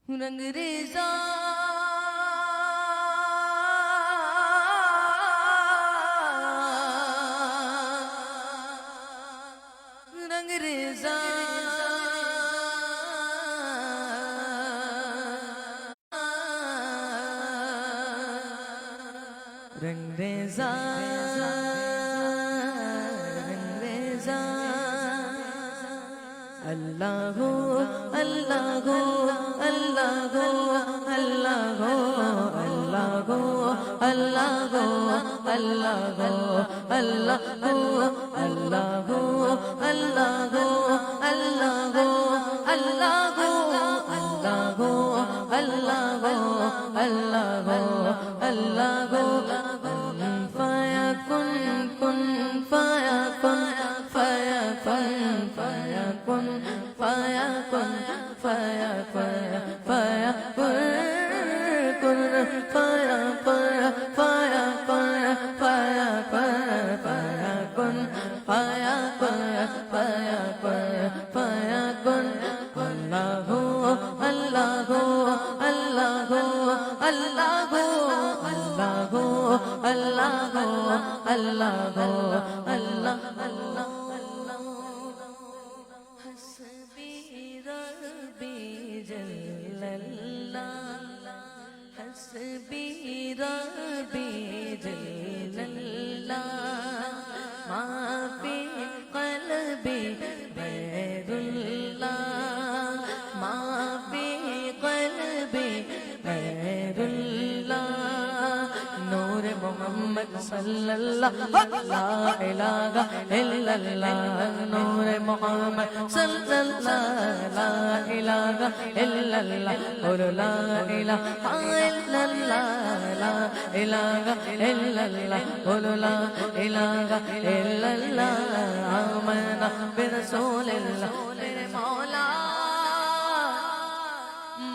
رنگریزاں رنگریزاں رنگریزاں رنگریزاں اللہ ہو اللہ ہو اللہ ہو اللہ ہو اللہ ہو اللہ ہو اللہ ہو اللہ ہو اللہ ہو اللہ ہو اللہ ہو اللہ ہو اللہ ہو اللہ ہو اللہ ہو اللہ ہو فایا کن کن فایا کن فایا کن فایا کن فایا کن فایا فایا فایا کن فایا فایا فایا فایا فایا کن فایا فایا فایا فایا کن اللہ ہو اللہ ہو اللہ ہو اللہ ہو اللہ ہو اللہ ہو اللہ ہو اللہ اللہ حسبی ربی جل اللہ حسبی ربی جل اللہ ما فی قلبی غیر اللہ ما فی قلبی غیر اللہ نور محمد صلی اللہ لا الہ الا اللہ نور محمد صلی اللہ لا الہ الا اللہ اور لا الہ الا اللہ لا الہ الا اللہ اور لا الہ الا اللہ آمنا برسول اللہ میرے مولا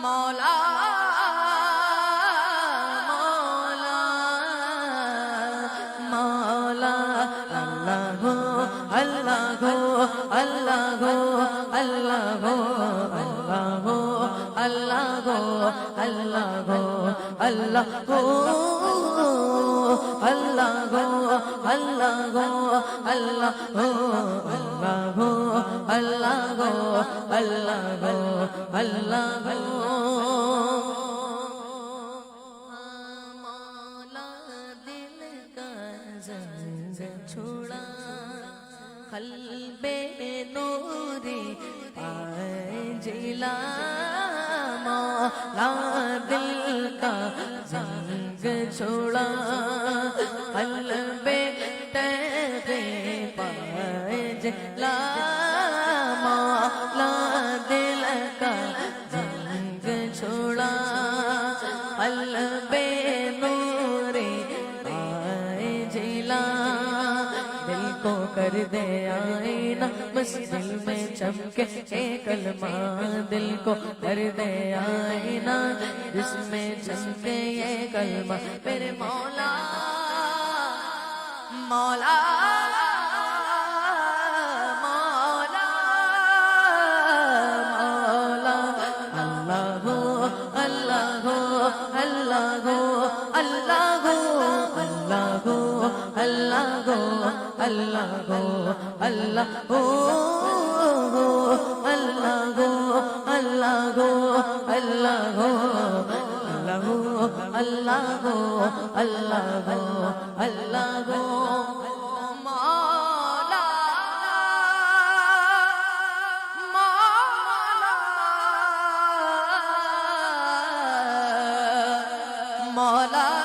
مولا اللہ ہو اللہ ہو اللہ ہو اللہ ہو اللہ ہو اللہ ہو اللہ ہو اللہ ہو اللہ ہو اللہ ہو اللہ ہو اللہ ہو اللہ ہو اللہ ہو قلب نوری پائے جلا مولا دل کا زنگ چھوڑا قلب تیرے پائے جلا مولا دل کا زنگ چھوڑا قلب نوری پائے جلا دل کو کر دے آئینہ بس دل میں چمکے ایک کلمہ دل کو کر دے آئینہ جس میں چمکے یہ کلمہ میرے مولا مولا مولا مولا اللہ ہو اللہ ہو اللہ ہو اللہ ہو اللہ ہو اللہ ہو اللہ ہو اللہ ہو اللہ ہو اللہ ہو اللہ ہو اللہ ہو اللہ ہو اللہ ہو اللہ ہو مولا مولا مولا